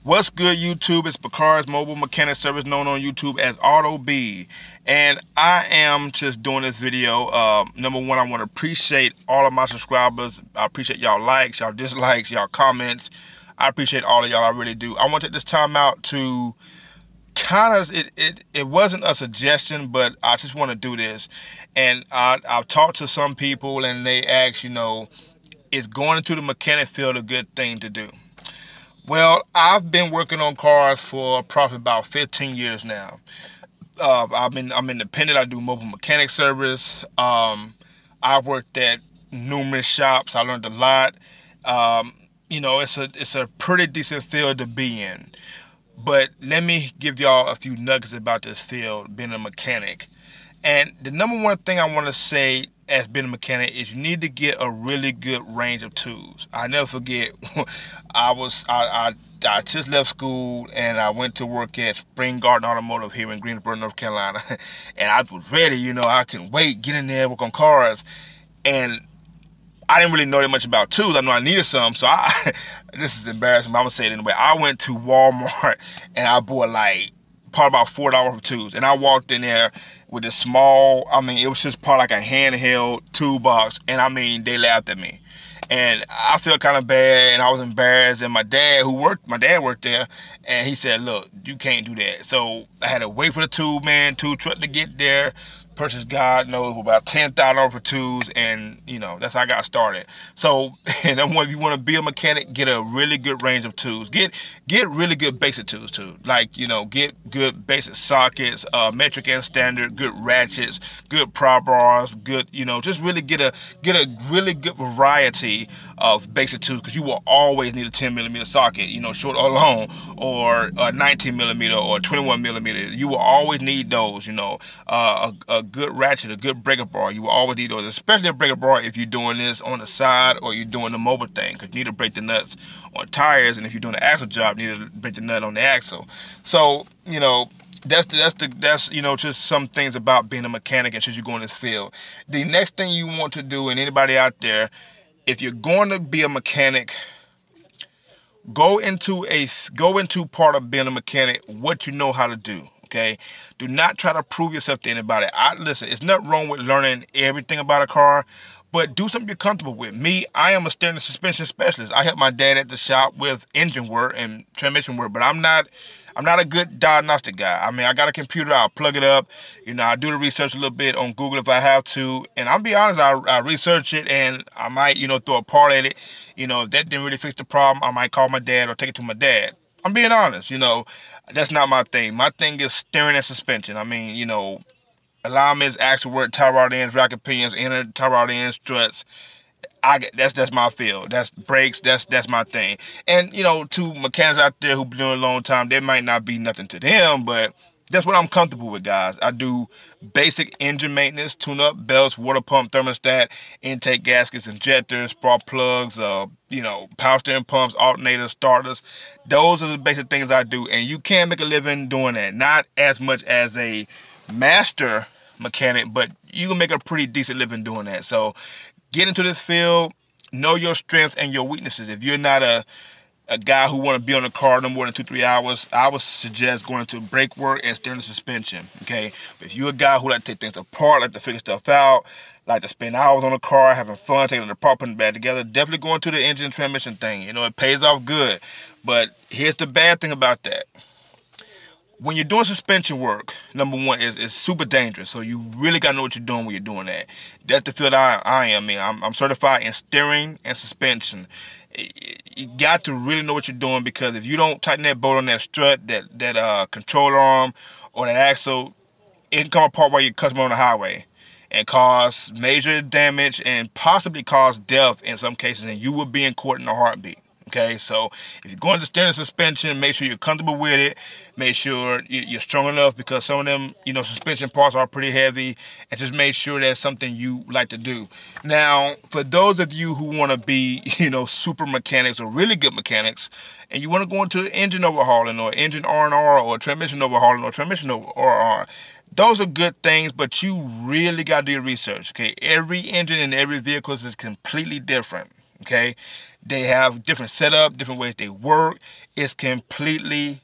What's good, YouTube? It's Bacar's Mobile Mechanic Service, known on YouTube as Auto B, and I am just doing this video. Number one, I want to appreciate all of my subscribers. I appreciate y'all likes, y'all dislikes, y'all comments. I appreciate all of y'all. I really do. I want to take this time out to kind of, it wasn't a suggestion, but I just want to do this. And I've talked to some people, and they ask, is going into the mechanic field a good thing to do? Well, I've been working on cars for probably about 15 years now. I'm independent. I do mobile mechanic service. I've worked at numerous shops. I learned a lot. It's a pretty decent field to be in. But let me give y'all a few nuggets about this field, being a mechanic. And the number one thing I want to say as being a mechanic is you need to get a really good range of tools. I never forget, I just left school and I went to work at Spring Garden Automotive here in Greensboro, North Carolina. And I was ready, I couldn't wait, get in there, work on cars. And I didn't really know that much about tools. I know I needed some, so this is embarrassing, but I'm gonna say it anyway. I went to Walmart and I bought probably about $4 for tools. And I walked in there with this small, it was just probably like a handheld toolbox. And they laughed at me. And I felt kind of bad, and I was embarrassed. And my dad worked there, and he said, look, you can't do that. So I had to wait for the tool truck to get there. Purchase, God knows, about $10,000 for tools, and that's how I got started. So, and then if you want to be a mechanic, get a really good range of tools. Get really good basic tools too. Get good basic sockets, metric and standard, good ratchets, good pry bars, good, just really get a really good variety of basic tools, because you will always need a 10mm socket, short or long, or a 19mm or 21mm. You will always need those. A good ratchet, a good breaker bar. You will always need those, especially a breaker bar if you're doing this on the side or you're doing the mobile thing, because you need to break the nuts on tires, and if you're doing the axle job, you need to break the nut on the axle. So, that's just some things about being a mechanic and should you go in this field. The next thing you want to do, and anybody out there, if you're going to be a mechanic, go into part of being a mechanic what you know how to do. Okay, do not try to prove yourself to anybody. Listen, it's nothing wrong with learning everything about a car, but do something you're comfortable with. Me, I am a steering and suspension specialist. I help my dad at the shop with engine work and transmission work, but I'm not a good diagnostic guy. I got a computer, I'll plug it up, I do the research a little bit on Google if I have to, and I'll be honest, I research it, and I might, throw a part at it. If that didn't really fix the problem, I might call my dad or take it to my dad. I'm being honest, that's not my thing. My thing is steering and suspension. Alignments, axle work, tie rod ends, rocket pinions, inner tie rod ends, struts. That's my field. That's brakes. That's my thing. And to mechanics out there who've been doing it a long time, there might not be nothing to them, but that's what I'm comfortable with, guys. I do basic engine maintenance, tune-up, belts, water pump, thermostat, intake gaskets, injectors, spark plugs, power steering pumps, alternators, starters. Those are the basic things I do, and you can make a living doing that. Not as much as a master mechanic, but you can make a pretty decent living doing that. So get into this field, know your strengths and your weaknesses. If you're not a guy who want to be on a car no more than 2-3 hours, I would suggest going into brake work and steering and suspension, okay? But if you're a guy who like to take things apart, like to figure stuff out, like to spend hours on a car, having fun, taking it apart, putting it back together, definitely go into the engine transmission thing. It pays off good. But here's the bad thing about that. When you're doing suspension work, number one, is super dangerous. So you really got to know what you're doing when you're doing that. That's the field I am in. I'm certified in steering and suspension. You got to really know what you're doing, because if you don't tighten that bolt on that strut, that control arm, or that axle, it can come apart while you're customer on the highway and cause major damage and possibly cause death in some cases, and you will be in court in a heartbeat. Okay, so if you're going to steering suspension, make sure you're comfortable with it. Make sure you're strong enough, because some of them, suspension parts are pretty heavy, and just make sure that's something you like to do. Now, for those of you who want to be, super mechanics or really good mechanics, and you want to go into engine overhauling or engine R&R or transmission overhauling or transmission R&R, those are good things, but you really got to do your research, okay? Every engine in every vehicle is completely different. Okay, They have different setup, different ways they work. It's completely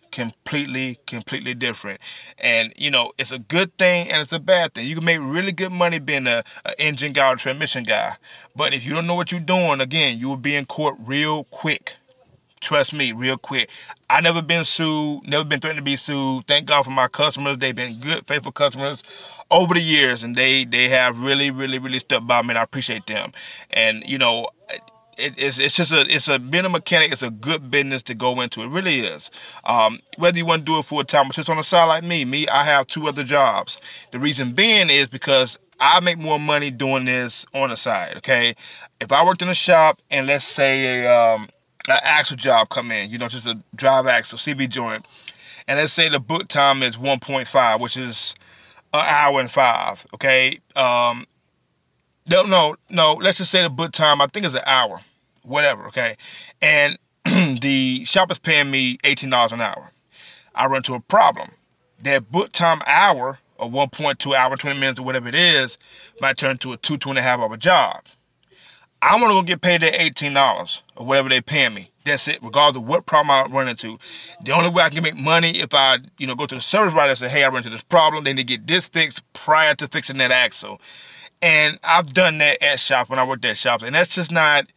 different. And, you know, it's a good thing and it's a bad thing. You can make really good money being a engine guy or transmission guy. But if you don't know what you're doing, again, you will be in court real quick. Trust me, real quick. I never been sued, never been threatened to be sued. Thank God for my customers. They've been good, faithful customers over the years, and they have really stuck by me, and I appreciate them. And, you know, being a mechanic, it's a good business to go into. It really is. Whether you want to do it full time or just on the side like me, I have 2 other jobs. The reason being is because I make more money doing this on the side, okay? If I worked in a shop and let's say an axle job come in, you know, just a drive axle, CB joint, and let's say the book time is 1.5, which is an hour and 5, okay? No, let's just say the book time, I think it's an hour, whatever, okay? And the shop is paying me $18 an hour. I run into a problem. That book time hour, or 1.2 hour, 20 minutes, or whatever it is, might turn to a 2.5 hour job. I'm only gonna get paid that $18 or whatever they paying me. That's it, regardless of what problem I run into. The only way I can make money if I, you know, go to the service writer and say, hey, I run into this problem, then they get this fixed prior to fixing that axle. And I've done that at shops when I worked at shops, and that's not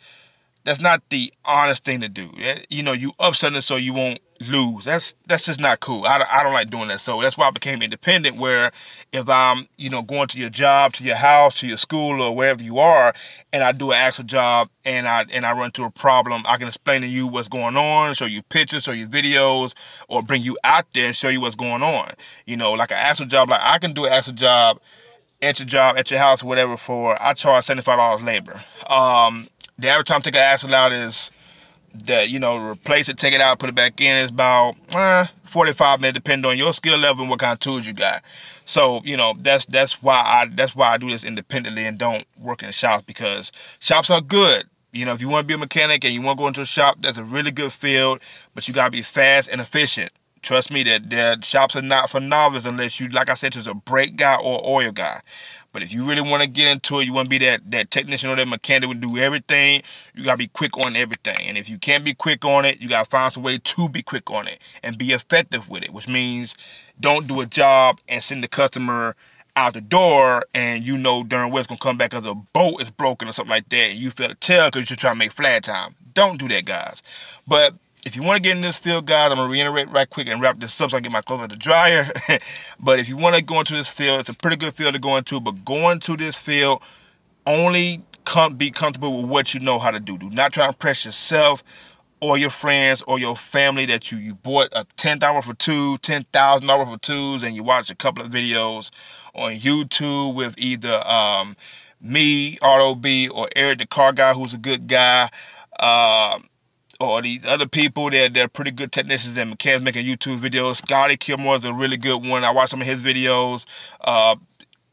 the honest thing to do. You know, you upselling so you won't lose. That's just not cool. I don't like doing that. So that's why I became independent, where if I'm, you know, going to your job, to your house, to your school, or wherever you are, and I do an actual job and I run into a problem, I can explain to you what's going on, show you pictures, show you videos, or bring you out there and show you what's going on. You know, like an actual job, like I can do an actual job at your house or whatever I charge $75 labor. The average time to take an axle out is that, you know, replace it, take it out, put it back in, is about 45 minutes, depending on your skill level and what kind of tools you got. So, you know, that's why I do this independently and don't work in shops, because shops are good. You know, if you want to be a mechanic and you want to go into a shop, that's a really good field, but you got to be fast and efficient. Trust me, that shops are not for novices unless you, like I said, just a brake guy or oil guy. But if you really want to get into it, you want to be that technician or that mechanic that would do everything, you got to be quick on everything. And if you can't be quick on it, you got to find some way to be quick on it and be effective with it, which means don't do a job and send the customer out the door and you know darn well it's going to come back because a bolt is broken or something like that, and you fail to tell because you're trying to make flat time. Don't do that, guys. But if you want to get in this field, guys, I'm going to reiterate right quick and wrap this up so I get my clothes out the dryer. But if you want to go into this field, it's a pretty good field to go into. But go into this field, only be comfortable with what you know how to do. Do not try to impress yourself or your friends or your family that you bought a $10,000 worth of tools, $10,000 worth of tools, and you watch a couple of videos on YouTube with either me, Auto B, or Eric the car guy, who's a good guy, or these other people they're pretty good technicians and mechanics making YouTube videos. Scotty Kilmore is a really good one. I watch some of his videos.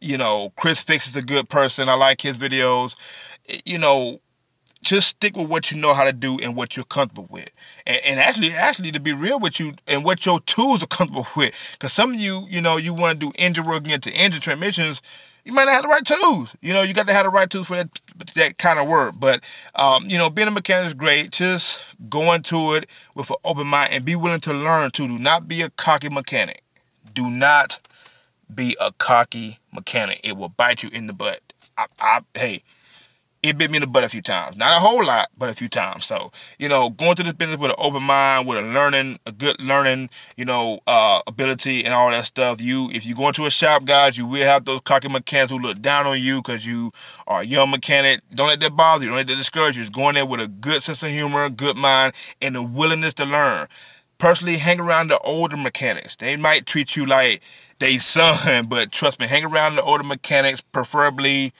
You know, Chris Fix is a good person. I like his videos. You know, just stick with what you know how to do and what you're comfortable with. And actually, to be real with you, and what your tools are comfortable with. Because some of you, you know, you want to do engine work, get into engine transmissions, you might not have the right tools. You know, you got to have the right tools for that kind of work. But, you know, being a mechanic is great. Just go into it with an open mind and be willing to learn, too. Do not be a cocky mechanic. Do not be a cocky mechanic. It will bite you in the butt. Hey, it bit me in the butt a few times. Not a whole lot, but a few times. So, you know, going through this business with an open mind, with a good learning, you know, ability and all that stuff. If you go into a shop, guys, you will have those cocky mechanics who look down on you because you are a young mechanic. Don't let that bother you. Don't let that discourage you. Just go in there with a good sense of humor, good mind, and a willingness to learn. Personally, hang around the older mechanics. They might treat you like they son, but trust me, hang around the older mechanics, preferably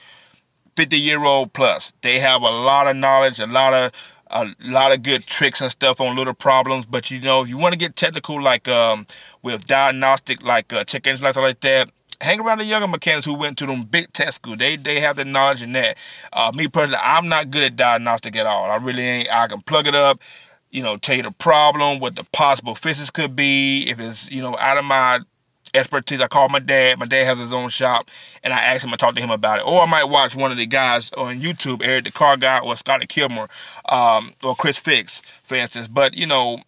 50-year-old plus. They have a lot of knowledge, a lot of good tricks and stuff on little problems. But you know, if you want to get technical, like with diagnostic, like check engine lights like that, hang around the younger mechanics who went to them big tech school. They have the knowledge in that. Me personally, I'm not good at diagnostic at all. I really ain't. I can plug it up, you know, tell you the problem, what the possible fixes could be. If it's, you know, out of my expertise. I call my dad. My dad has his own shop, and I ask him to talk to him about it. Or I might watch one of the guys on YouTube, Eric the Car Guy, or Scotty Kilmer, or Chris Fix, for instance. But you know,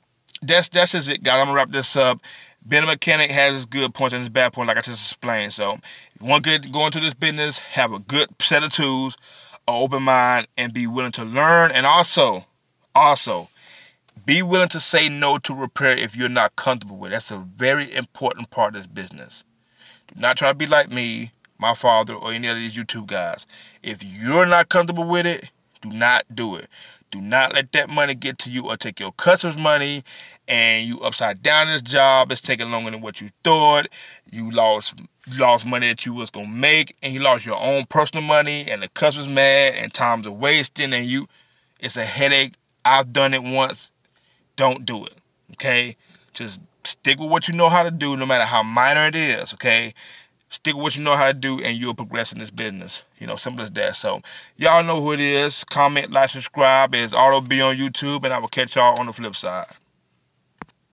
that's just it, guys. I'm gonna wrap this up. Being a mechanic has its good points and its bad points, like I just explained. So, if you want to go into this business, have a good set of tools, an open mind, and be willing to learn. And also, be willing to say no to repair if you're not comfortable with it. That's a very important part of this business. Do not try to be like me, my father, or any of these YouTube guys. If you're not comfortable with it, do not do it. Do not let that money get to you or take your customers' money and you upside down this job. It's taking longer than what you thought. You lost money that you was going to make, and you lost your own personal money, and the customer's mad, and times are wasting, and it's a headache. I've done it once. Don't do it, okay? Just stick with what you know how to do, no matter how minor it is, okay? Stick with what you know how to do, and you'll progress in this business. You know, simple as that. So, y'all know who it is. Comment, like, subscribe. It's Auto B on YouTube, and I will catch y'all on the flip side.